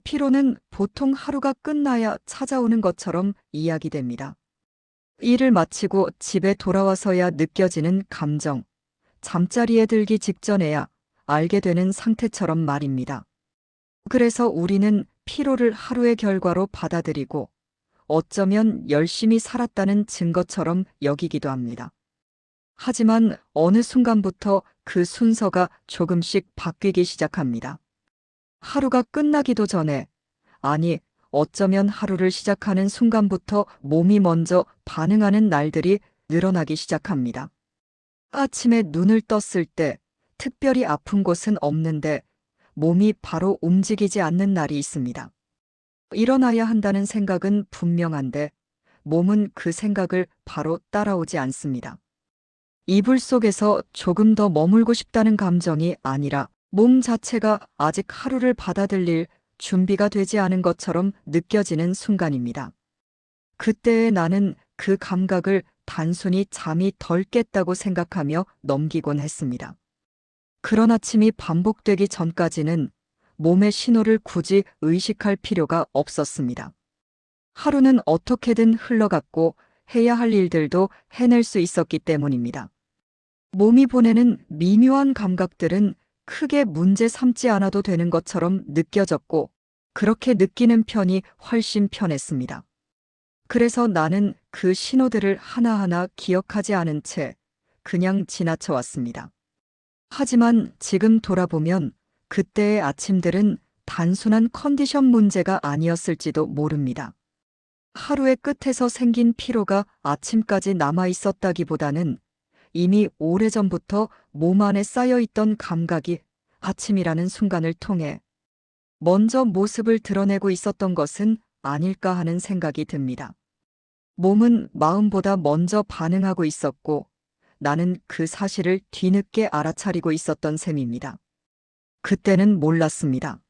피로는 보통 하루가 끝나야 찾아오는 것처럼 이야기됩니다. 일을 마치고 집에 돌아와서야 느껴지는 감정, 잠자리에 들기 직전에야 알게 되는 상태처럼 말입니다. 그래서 우리는 피로를 하루의 결과로 받아들이고 어쩌면 열심히 살았다는 증거처럼 여기기도 합니다. 하지만 어느 순간부터 그 순서가 조금씩 바뀌기 시작합니다. 하루가 끝나기도 전에, 아니, 어쩌면 하루를 시작하는 순간부터 몸이 먼저 반응하는 날들이 늘어나기 시작합니다. 아침에 눈을 떴을 때 특별히 아픈 곳은 없는데 몸이 바로 움직이지 않는 날이 있습니다. 일어나야 한다는 생각은 분명한데 몸은 그 생각을 바로 따라오지 않습니다. 이불 속에서 조금 더 머물고 싶다는 감정이 아니라 몸 자체가 아직 하루를 받아들일 준비가 되지 않은 것처럼 느껴지는 순간입니다. 그때의 나는 그 감각을 단순히 잠이 덜 깼다고 생각하며 넘기곤 했습니다. 그런 아침이 반복되기 전까지는 몸의 신호를 굳이 의식할 필요가 없었습니다. 하루는 어떻게든 흘러갔고 해야 할 일들도 해낼 수 있었기 때문입니다. 몸이 보내는 미묘한 감각들은 크게 문제 삼지 않아도 되는 것처럼 느껴졌고, 그렇게 느끼는 편이 훨씬 편했습니다. 그래서 나는 그 신호들을 하나하나 기억하지 않은 채 그냥 지나쳐 왔습니다. 하지만 지금 돌아보면 그때의 아침들은 단순한 컨디션 문제가 아니었을지도 모릅니다. 하루의 끝에서 생긴 피로가 아침까지 남아 있었다기보다는 이미 오래전부터 몸 안에 쌓여 있던 감각이 아침이라는 순간을 통해 먼저 모습을 드러내고 있었던 것은 아닐까 하는 생각이 듭니다. 몸은 마음보다 먼저 반응하고 있었고 나는 그 사실을 뒤늦게 알아차리고 있었던 셈입니다. 그때는 몰랐습니다.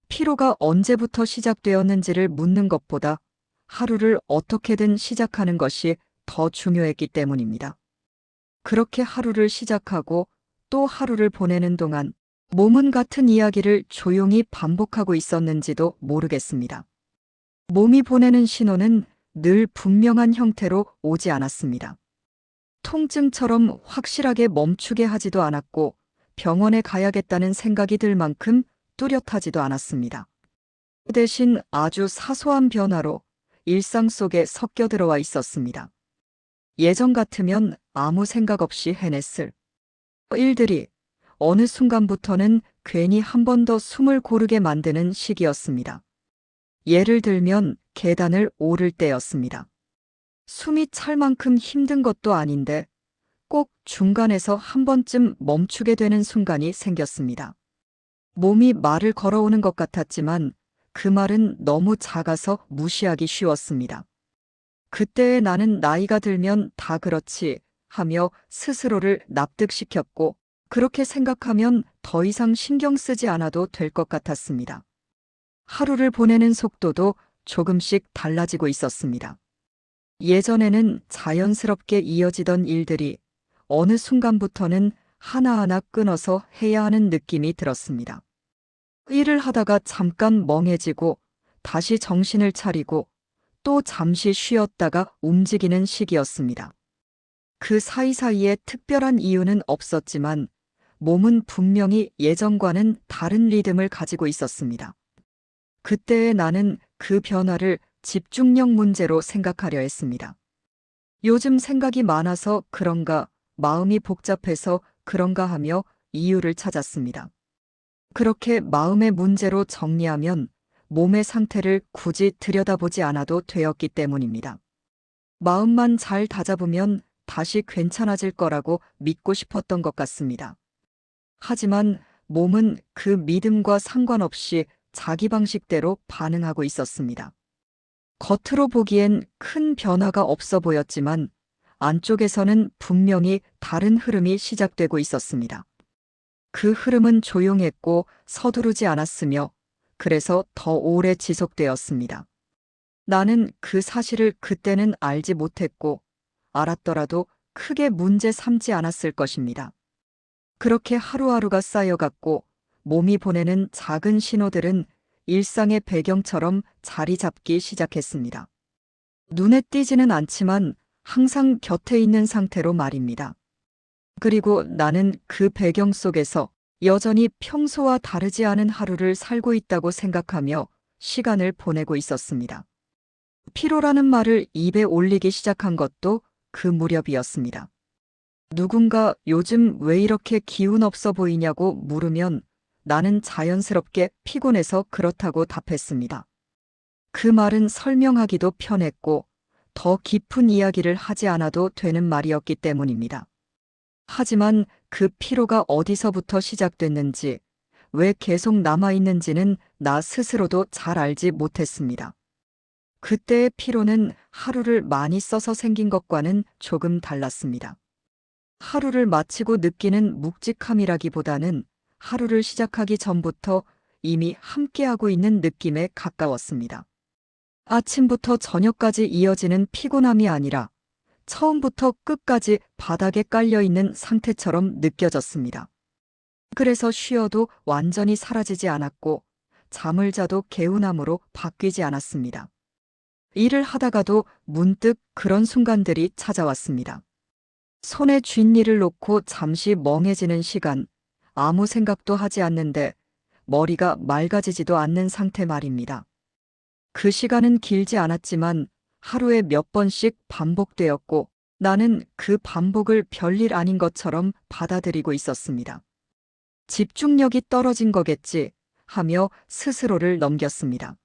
피로가 언제부터 시작되었는지를 묻는 것보다 하루를 어떻게든 시작하는 것이 더 중요했기 때문입니다. 그렇게 하루를 시작하고 또 하루를 보내는 동안 몸은 같은 이야기를 조용히 반복하고 있었는지도 모르겠습니다. 몸이 보내는 신호는 늘 분명한 형태로 오지 않았습니다. 통증처럼 확실하게 멈추게 하지도 않았고 병원에 가야겠다는 생각이 들 만큼 뚜렷하지도 않았습니다. 그 대신 아주 사소한 변화로 일상 속에 섞여 들어와 있었습니다. 예전 같으면 아무 생각 없이 해냈을 일들이 어느 순간부터는 괜히 한 번 더 숨을 고르게 만드는 시기였습니다. 예를 들면 계단을 오를 때였습니다. 숨이 찰 만큼 힘든 것도 아닌데 꼭 중간에서 한 번쯤 멈추게 되는 순간이 생겼습니다. 몸이 말을 걸어오는 것 같았지만 그 말은 너무 작아서 무시하기 쉬웠습니다. 그때의 나는 나이가 들면 다 그렇지 하며 스스로를 납득시켰고 그렇게 생각하면 더 이상 신경 쓰지 않아도 될 것 같았습니다. 하루를 보내는 속도도 조금씩 달라지고 있었습니다. 예전에는 자연스럽게 이어지던 일들이 어느 순간부터는 하나하나 끊어서 해야 하는 느낌이 들었습니다. 일을 하다가 잠깐 멍해지고 다시 정신을 차리고 또 잠시 쉬었다가 움직이는 시기였습니다. 그 사이사이에 특별한 이유는 없었지만 몸은 분명히 예전과는 다른 리듬을 가지고 있었습니다. 그때의 나는 그 변화를 집중력 문제로 생각하려 했습니다. 요즘 생각이 많아서 그런가, 마음이 복잡해서 그런가 하며 이유를 찾았습니다. 그렇게 마음의 문제로 정리하면 몸의 상태를 굳이 들여다보지 않아도 되었기 때문입니다. 마음만 잘 다잡으면 다시 괜찮아질 거라고 믿고 싶었던 것 같습니다. 하지만 몸은 그 믿음과 상관없이 자기 방식대로 반응하고 있었습니다. 겉으로 보기엔 큰 변화가 없어 보였지만 안쪽에서는 분명히 다른 흐름이 시작되고 있었습니다. 그 흐름은 조용했고 서두르지 않았으며 그래서 더 오래 지속되었습니다. 나는 그 사실을 그때는 알지 못했고 알았더라도 크게 문제 삼지 않았을 것입니다. 그렇게 하루하루가 쌓여갔고 몸이 보내는 작은 신호들은 일상의 배경처럼 자리 잡기 시작했습니다. 눈에 띄지는 않지만 항상 곁에 있는 상태로 말입니다. 그리고 나는 그 배경 속에서 여전히 평소와 다르지 않은 하루를 살고 있다고 생각하며 시간을 보내고 있었습니다. 피로라는 말을 입에 올리기 시작한 것도 그 무렵이었습니다. 누군가 요즘 왜 이렇게 기운 없어 보이냐고 물으면 나는 자연스럽게 피곤해서 그렇다고 답했습니다. 그 말은 설명하기도 편했고 더 깊은 이야기를 하지 않아도 되는 말이었기 때문입니다. 하지만 그 피로가 어디서부터 시작됐는지, 왜 계속 남아있는지는 나 스스로도 잘 알지 못했습니다. 그때의 피로는 하루를 많이 써서 생긴 것과는 조금 달랐습니다. 하루를 마치고 느끼는 묵직함이라기보다는 하루를 시작하기 전부터 이미 함께하고 있는 느낌에 가까웠습니다. 아침부터 저녁까지 이어지는 피곤함이 아니라 처음부터 끝까지 바닥에 깔려있는 상태처럼 느껴졌습니다. 그래서 쉬어도 완전히 사라지지 않았고 잠을 자도 개운함으로 바뀌지 않았습니다. 일을 하다가도 문득 그런 순간들이 찾아왔습니다. 손에 쥔 일을 놓고 잠시 멍해지는 시간, 아무 생각도 하지 않는데 머리가 맑아지지도 않는 상태 말입니다. 그 시간은 길지 않았지만 하루에 몇 번씩 반복되었고 나는 그 반복을 별일 아닌 것처럼 받아들이고 있었습니다. 집중력이 떨어진 거겠지 하며 스스로를 넘겼습니다.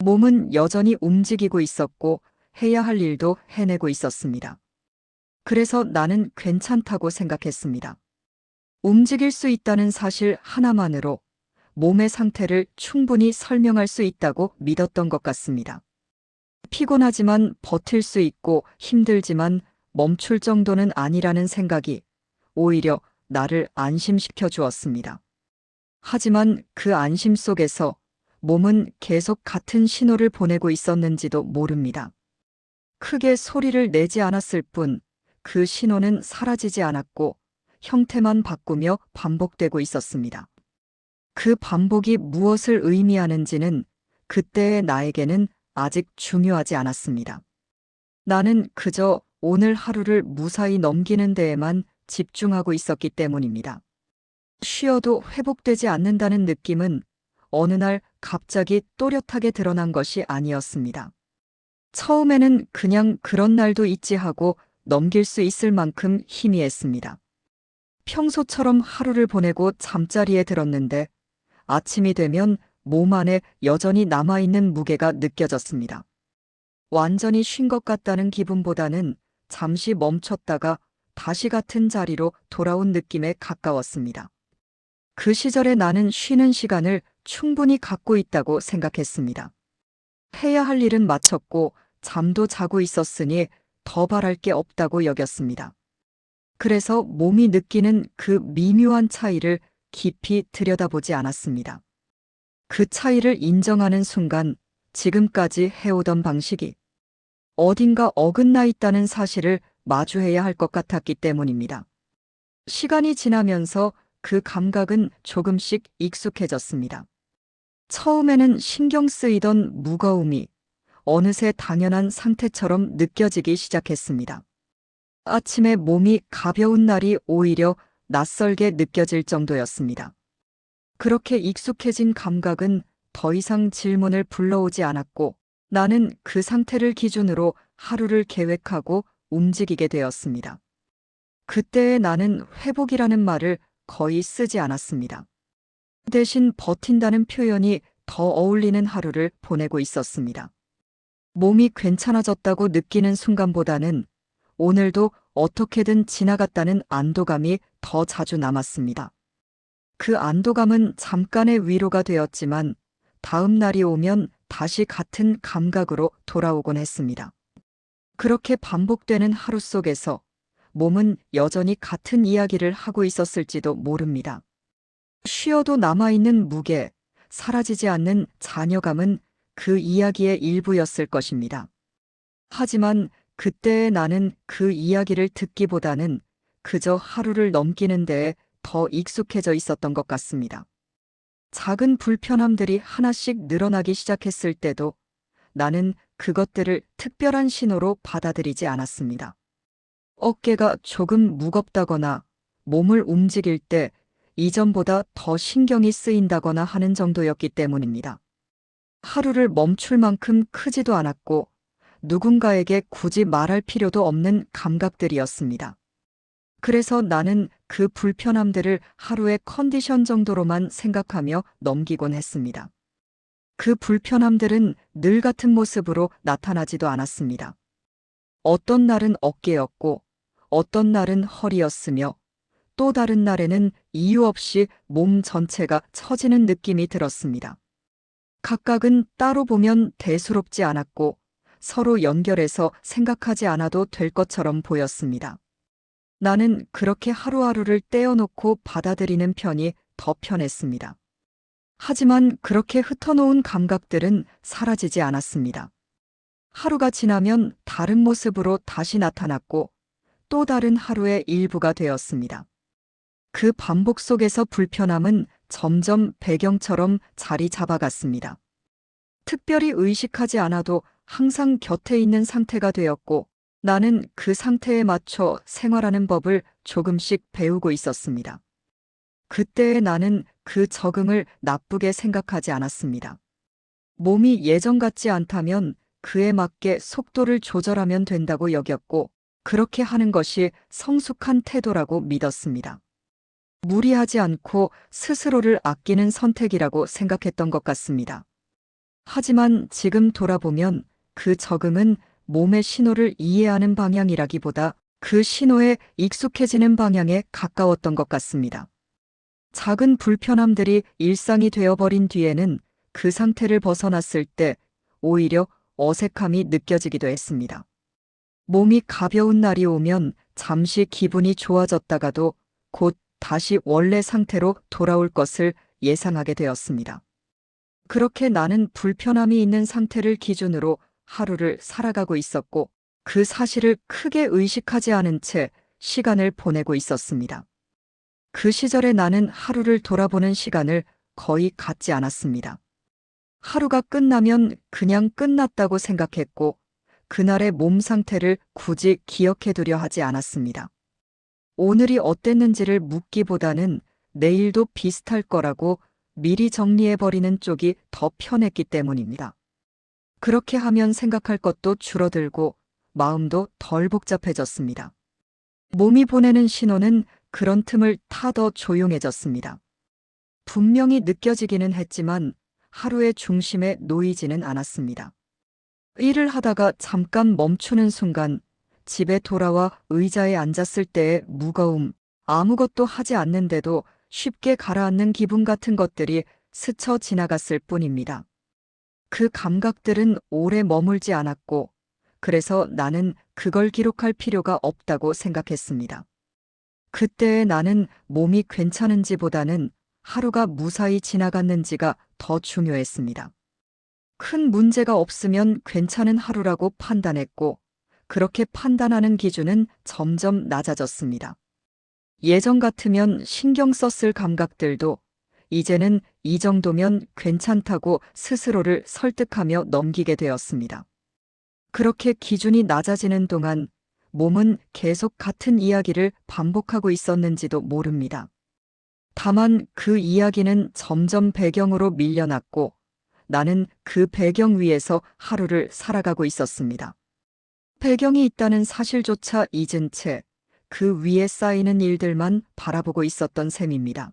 몸은 여전히 움직이고 있었고 해야 할 일도 해내고 있었습니다. 그래서 나는 괜찮다고 생각했습니다. 움직일 수 있다는 사실 하나만으로 몸의 상태를 충분히 설명할 수 있다고 믿었던 것 같습니다. 피곤하지만 버틸 수 있고 힘들지만 멈출 정도는 아니라는 생각이 오히려 나를 안심시켜 주었습니다. 하지만 그 안심 속에서 몸은 계속 같은 신호를 보내고 있었는지도 모릅니다. 크게 소리를 내지 않았을 뿐 그 신호는 사라지지 않았고 형태만 바꾸며 반복되고 있었습니다. 그 반복이 무엇을 의미하는지는 그때의 나에게는 아직 중요하지 않았습니다. 나는 그저 오늘 하루를 무사히 넘기는 데에만 집중하고 있었기 때문입니다. 쉬어도 회복되지 않는다는 느낌은 어느 날 갑자기 또렷하게 드러난 것이 아니었습니다. 처음에는 그냥 그런 날도 있지 하고 넘길 수 있을 만큼 희미했습니다. 평소처럼 하루를 보내고 잠자리에 들었는데 아침이 되면 몸 안에 여전히 남아있는 무게가 느껴졌습니다. 완전히 쉰 것 같다는 기분보다는 잠시 멈췄다가 다시 같은 자리로 돌아온 느낌에 가까웠습니다. 그 시절에 나는 쉬는 시간을 충분히 갖고 있다고 생각했습니다. 해야 할 일은 마쳤고 잠도 자고 있었으니 더 바랄 게 없다고 여겼습니다. 그래서 몸이 느끼는 그 미묘한 차이를 깊이 들여다보지 않았습니다. 그 차이를 인정하는 순간 지금까지 해오던 방식이 어딘가 어긋나 있다는 사실을 마주해야 할 것 같았기 때문입니다. 시간이 지나면서 그 감각은 조금씩 익숙해졌습니다. 처음에는 신경 쓰이던 무거움이 어느새 당연한 상태처럼 느껴지기 시작했습니다. 아침에 몸이 가벼운 날이 오히려 낯설게 느껴질 정도였습니다. 그렇게 익숙해진 감각은 더 이상 질문을 불러오지 않았고 나는 그 상태를 기준으로 하루를 계획하고 움직이게 되었습니다. 그때의 나는 회복이라는 말을 거의 쓰지 않았습니다. 대신 버틴다는 표현이 더 어울리는 하루를 보내고 있었습니다. 몸이 괜찮아졌다고 느끼는 순간보다는 오늘도 어떻게든 지나갔다는 안도감이 더 자주 남았습니다. 그 안도감은 잠깐의 위로가 되었지만 다음 날이 오면 다시 같은 감각으로 돌아오곤 했습니다. 그렇게 반복되는 하루 속에서 몸은 여전히 같은 이야기를 하고 있었을지도 모릅니다. 쉬어도 남아있는 무게, 사라지지 않는 잔여감은 그 이야기의 일부였을 것입니다. 하지만 그때의 나는 그 이야기를 듣기보다는 그저 하루를 넘기는 데에 더 익숙해져 있었던 것 같습니다. 작은 불편함들이 하나씩 늘어나기 시작했을 때도 나는 그것들을 특별한 신호로 받아들이지 않았습니다. 어깨가 조금 무겁다거나 몸을 움직일 때 이전보다 더 신경이 쓰인다거나 하는 정도였기 때문입니다. 하루를 멈출 만큼 크지도 않았고 누군가에게 굳이 말할 필요도 없는 감각들이었습니다. 그래서 나는 그 불편함들을 하루의 컨디션 정도로만 생각하며 넘기곤 했습니다. 그 불편함들은 늘 같은 모습으로 나타나지도 않았습니다. 어떤 날은 어깨였고, 어떤 날은 허리였으며, 또 다른 날에는 이유 없이 몸 전체가 처지는 느낌이 들었습니다. 각각은 따로 보면 대수롭지 않았고, 서로 연결해서 생각하지 않아도 될 것처럼 보였습니다. 나는 그렇게 하루하루를 떼어놓고 받아들이는 편이 더 편했습니다. 하지만 그렇게 흩어놓은 감각들은 사라지지 않았습니다. 하루가 지나면 다른 모습으로 다시 나타났고 또 다른 하루의 일부가 되었습니다. 그 반복 속에서 불편함은 점점 배경처럼 자리 잡아갔습니다. 특별히 의식하지 않아도 항상 곁에 있는 상태가 되었고 나는 그 상태에 맞춰 생활하는 법을 조금씩 배우고 있었습니다. 그때의 나는 그 적응을 나쁘게 생각하지 않았습니다. 몸이 예전 같지 않다면 그에 맞게 속도를 조절하면 된다고 여겼고 그렇게 하는 것이 성숙한 태도라고 믿었습니다. 무리하지 않고 스스로를 아끼는 선택이라고 생각했던 것 같습니다. 하지만 지금 돌아보면 그 적응은 몸의 신호를 이해하는 방향이라기보다 그 신호에 익숙해지는 방향에 가까웠던 것 같습니다. 작은 불편함들이 일상이 되어버린 뒤에는 그 상태를 벗어났을 때 오히려 어색함이 느껴지기도 했습니다. 몸이 가벼운 날이 오면 잠시 기분이 좋아졌다가도 곧 다시 원래 상태로 돌아올 것을 예상하게 되었습니다. 그렇게 나는 불편함이 있는 상태를 기준으로 하루를 살아가고 있었고 그 사실을 크게 의식하지 않은 채 시간을 보내고 있었습니다. 그 시절에 나는 하루를 돌아보는 시간을 거의 갖지 않았습니다. 하루가 끝나면 그냥 끝났다고 생각했고 그날의 몸 상태를 굳이 기억해두려 하지 않았습니다. 오늘이 어땠는지를 묻기보다는 내일도 비슷할 거라고 미리 정리해버리는 쪽이 더 편했기 때문입니다. 그렇게 하면 생각할 것도 줄어들고 마음도 덜 복잡해졌습니다. 몸이 보내는 신호는 그런 틈을 타 더 조용해졌습니다. 분명히 느껴지기는 했지만 하루의 중심에 놓이지는 않았습니다. 일을 하다가 잠깐 멈추는 순간 집에 돌아와 의자에 앉았을 때의 무거움, 아무것도 하지 않는데도 쉽게 가라앉는 기분 같은 것들이 스쳐 지나갔을 뿐입니다. 그 감각들은 오래 머물지 않았고 그래서 나는 그걸 기록할 필요가 없다고 생각했습니다. 그때의 나는 몸이 괜찮은지보다는 하루가 무사히 지나갔는지가 더 중요했습니다. 큰 문제가 없으면 괜찮은 하루라고 판단했고 그렇게 판단하는 기준은 점점 낮아졌습니다. 예전 같으면 신경 썼을 감각들도 이제는 이 정도면 괜찮다고 스스로를 설득하며 넘기게 되었습니다. 그렇게 기준이 낮아지는 동안 몸은 계속 같은 이야기를 반복하고 있었는지도 모릅니다. 다만 그 이야기는 점점 배경으로 밀려났고 나는 그 배경 위에서 하루를 살아가고 있었습니다. 배경이 있다는 사실조차 잊은 채 그 위에 쌓이는 일들만 바라보고 있었던 셈입니다.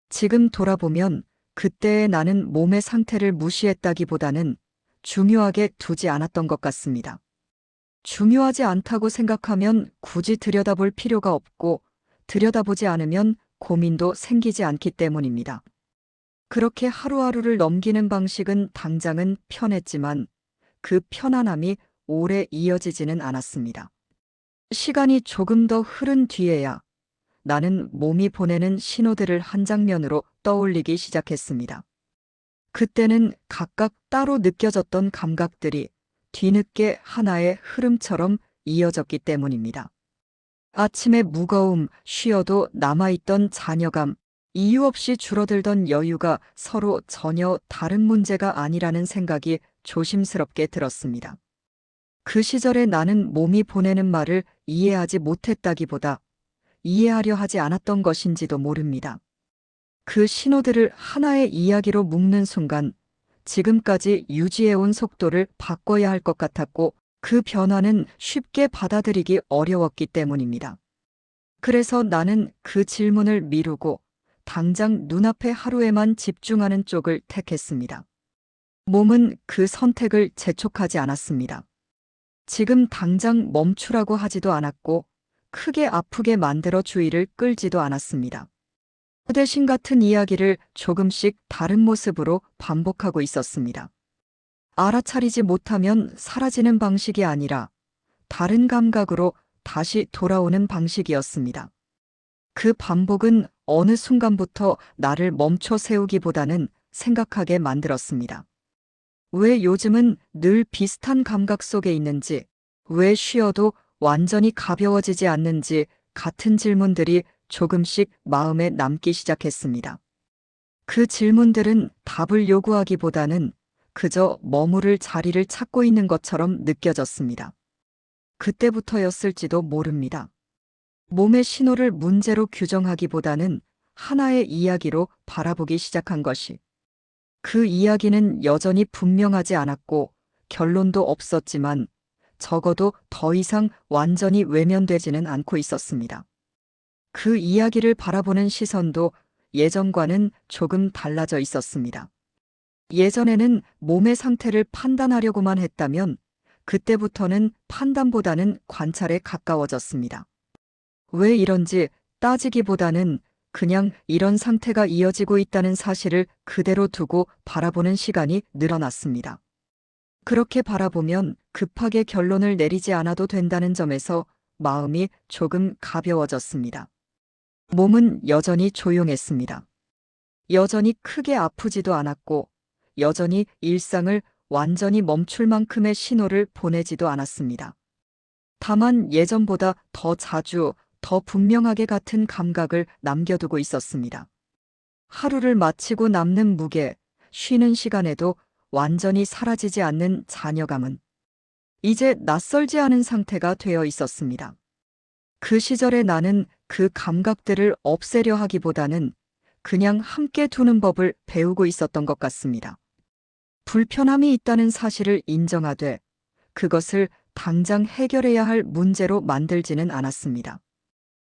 지금 돌아보면 그때의 나는 몸의 상태를 무시했다기보다는 중요하게 두지 않았던 것 같습니다. 중요하지 않다고 생각하면 굳이 들여다볼 필요가 없고 들여다보지 않으면 고민도 생기지 않기 때문입니다. 그렇게 하루하루를 넘기는 방식은 당장은 편했지만 그 편안함이 오래 이어지지는 않았습니다. 시간이 조금 더 흐른 뒤에야 나는 몸이 보내는 신호들을 한 장면으로 떠올리기 시작했습니다. 그때는 각각 따로 느껴졌던 감각들이 뒤늦게 하나의 흐름처럼 이어졌기 때문입니다. 아침의 무거움, 쉬어도 남아있던 잔여감, 이유 없이 줄어들던 여유가 서로 전혀 다른 문제가 아니라는 생각이 조심스럽게 들었습니다. 그 시절에 나는 몸이 보내는 말을 이해하지 못했다기보다 이해하려 하지 않았던 것인지도 모릅니다. 그 신호들을 하나의 이야기로 묶는 순간 지금까지 유지해온 속도를 바꿔야 할 것 같았고 그 변화는 쉽게 받아들이기 어려웠기 때문입니다. 그래서 나는 그 질문을 미루고 당장 눈앞의 하루에만 집중하는 쪽을 택했습니다. 몸은 그 선택을 재촉하지 않았습니다. 지금 당장 멈추라고 하지도 않았고 크게 아프게 만들어 주의를 끌지도 않았습니다. 그 대신 같은 이야기를 조금씩 다른 모습으로 반복하고 있었습니다. 알아차리지 못하면 사라지는 방식이 아니라 다른 감각으로 다시 돌아오는 방식이었습니다. 그 반복은 어느 순간부터 나를 멈춰 세우기보다는 생각하게 만들었습니다. 왜 요즘은 늘 비슷한 감각 속에 있는지, 왜 쉬어도 완전히 가벼워지지 않는지 같은 질문들이 조금씩 마음에 남기 시작했습니다. 그 질문들은 답을 요구하기보다는 그저 머무를 자리를 찾고 있는 것처럼 느껴졌습니다. 그때부터였을지도 모릅니다. 몸의 신호를 문제로 규정하기보다는 하나의 이야기로 바라보기 시작한 것이. 그 이야기는 여전히 분명하지 않았고 결론도 없었지만 적어도 더 이상 완전히 외면되지는 않고 있었습니다. 그 이야기를 바라보는 시선도 예전과는 조금 달라져 있었습니다. 예전에는 몸의 상태를 판단하려고만 했다면 그때부터는 판단보다는 관찰에 가까워졌습니다. 왜 이런지 따지기보다는 그냥 이런 상태가 이어지고 있다는 사실을 그대로 두고 바라보는 시간이 늘어났습니다. 그렇게 바라보면 급하게 결론을 내리지 않아도 된다는 점에서 마음이 조금 가벼워졌습니다. 몸은 여전히 조용했습니다. 여전히 크게 아프지도 않았고 여전히 일상을 완전히 멈출 만큼의 신호를 보내지도 않았습니다. 다만 예전보다 더 자주, 더 분명하게 같은 감각을 남겨두고 있었습니다. 하루를 마치고 남는 무게, 쉬는 시간에도 완전히 사라지지 않는 잔여감은 이제 낯설지 않은 상태가 되어 있었습니다. 그 시절에 나는 그 감각들을 없애려 하기보다는 그냥 함께 두는 법을 배우고 있었던 것 같습니다. 불편함이 있다는 사실을 인정하되 그것을 당장 해결해야 할 문제로 만들지는 않았습니다.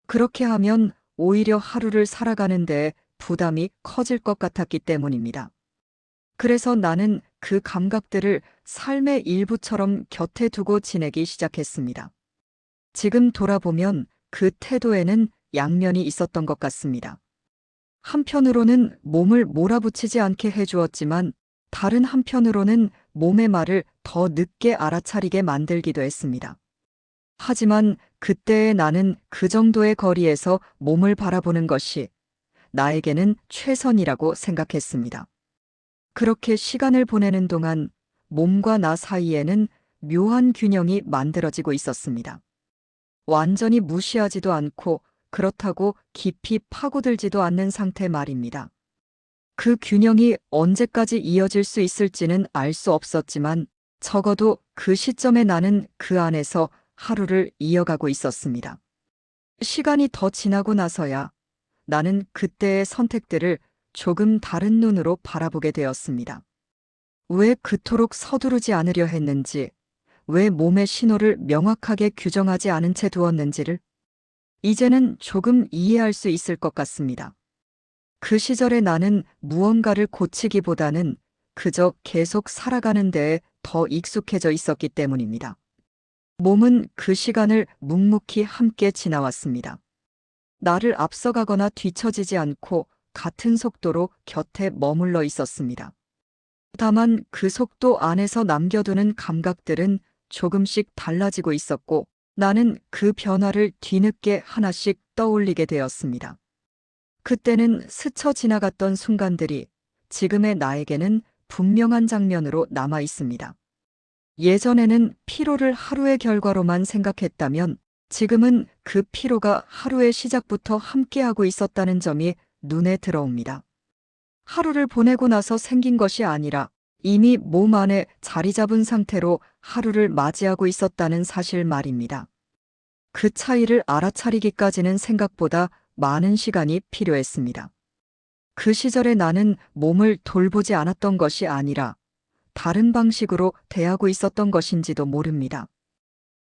그렇게 하면 오히려 하루를 살아가는 데 부담이 커질 것 같았기 때문입니다. 그래서 나는 그 감각들을 삶의 일부처럼 곁에 두고 지내기 시작했습니다. 지금 돌아보면 그 태도에는 양면이 있었던 것 같습니다. 한편으로는 몸을 몰아붙이지 않게 해주었지만 다른 한편으로는 몸의 말을 더 늦게 알아차리게 만들기도 했습니다. 하지만 그때의 나는 그 정도의 거리에서 몸을 바라보는 것이 나에게는 최선이라고 생각했습니다. 그렇게 시간을 보내는 동안 몸과 나 사이에는 묘한 균형이 만들어지고 있었습니다. 완전히 무시하지도 않고 그렇다고 깊이 파고들지도 않는 상태 말입니다. 그 균형이 언제까지 이어질 수 있을지는 알 수 없었지만 적어도 그 시점에 나는 그 안에서 하루를 이어가고 있었습니다. 시간이 더 지나고 나서야 나는 그때의 선택들을 조금 다른 눈으로 바라보게 되었습니다. 왜 그토록 서두르지 않으려 했는지, 왜 몸의 신호를 명확하게 규정하지 않은 채 두었는지를 이제는 조금 이해할 수 있을 것 같습니다. 그 시절에 나는 무언가를 고치기보다는 그저 계속 살아가는 데에 더 익숙해져 있었기 때문입니다. 몸은 그 시간을 묵묵히 함께 지나왔습니다. 나를 앞서가거나 뒤처지지 않고 같은 속도로 곁에 머물러 있었습니다. 다만 그 속도 안에서 남겨두는 감각들은 조금씩 달라지고 있었고 나는 그 변화를 뒤늦게 하나씩 떠올리게 되었습니다. 그때는 스쳐 지나갔던 순간들이 지금의 나에게는 분명한 장면으로 남아 있습니다. 예전에는 피로를 하루의 결과로만 생각했다면 지금은 그 피로가 하루의 시작부터 함께하고 있었다는 점이 눈에 들어옵니다. 하루를 보내고 나서 생긴 것이 아니라 이미 몸 안에 자리 잡은 상태로 하루를 맞이하고 있었다는 사실 말입니다. 그 차이를 알아차리기까지는 생각보다 많은 시간이 필요했습니다. 그 시절에 나는 몸을 돌보지 않았던 것이 아니라 다른 방식으로 대하고 있었던 것인지도 모릅니다.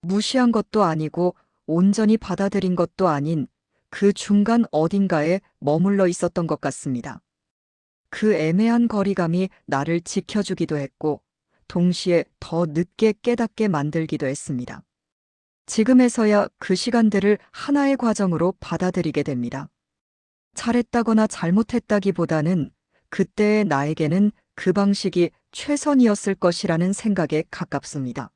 무시한 것도 아니고 온전히 받아들인 것도 아닌 그 중간 어딘가에 머물러 있었던 것 같습니다. 그 애매한 거리감이 나를 지켜주기도 했고 동시에 더 늦게 깨닫게 만들기도 했습니다. 지금에서야 그 시간들을 하나의 과정으로 받아들이게 됩니다. 잘했다거나 잘못했다기보다는 그때의 나에게는 그 방식이 최선이었을 것이라는 생각에 가깝습니다.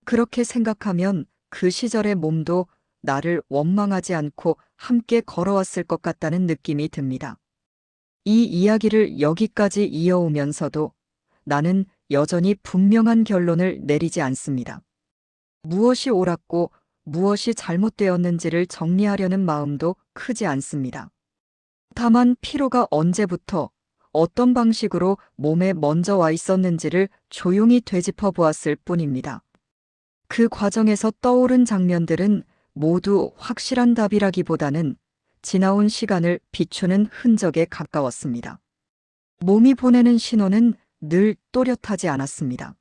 그렇게 생각하면 그 시절의 몸도 나를 원망하지 않고 함께 걸어왔을 것 같다는 느낌이 듭니다. 이 이야기를 여기까지 이어오면서도 나는 여전히 분명한 결론을 내리지 않습니다. 무엇이 옳았고 무엇이 잘못되었는지를 정리하려는 마음도 크지 않습니다. 다만 피로가 언제부터 어떤 방식으로 몸에 먼저 와 있었는지를 조용히 되짚어 보았을 뿐입니다. 그 과정에서 떠오른 장면들은 모두 확실한 답이라기보다는 지나온 시간을 비추는 흔적에 가까웠습니다. 몸이 보내는 신호는 늘 또렷하지 않았습니다.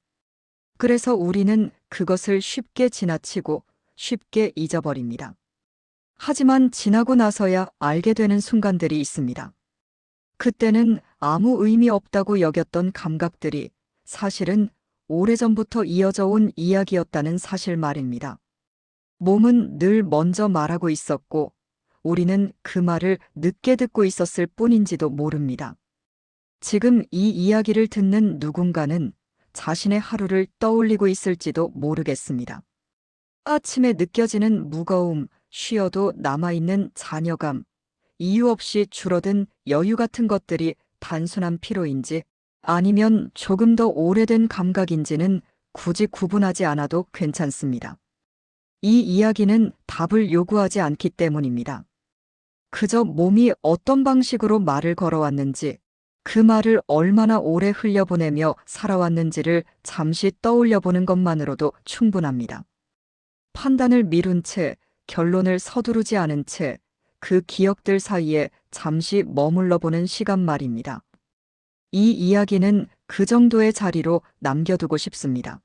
그래서 우리는 그것을 쉽게 지나치고 쉽게 잊어버립니다. 하지만 지나고 나서야 알게 되는 순간들이 있습니다. 그때는 아무 의미 없다고 여겼던 감각들이 사실은 오래전부터 이어져 온 이야기였다는 사실 말입니다. 몸은 늘 먼저 말하고 있었고 우리는 그 말을 늦게 듣고 있었을 뿐인지도 모릅니다. 지금 이 이야기를 듣는 누군가는 자신의 하루를 떠올리고 있을지도 모르겠습니다. 아침에 느껴지는 무거움, 쉬어도 남아있는 잔여감, 이유 없이 줄어든 여유 같은 것들이 단순한 피로인지 아니면 조금 더 오래된 감각인지는 굳이 구분하지 않아도 괜찮습니다. 이 이야기는 답을 요구하지 않기 때문입니다. 그저 몸이 어떤 방식으로 말을 걸어왔는지, 그 말을 얼마나 오래 흘려보내며 살아왔는지를 잠시 떠올려보는 것만으로도 충분합니다. 판단을 미룬 채, 결론을 서두르지 않은 채, 그 기억들 사이에 잠시 머물러 보는 시간 말입니다. 이 이야기는 그 정도의 자리로 남겨두고 싶습니다.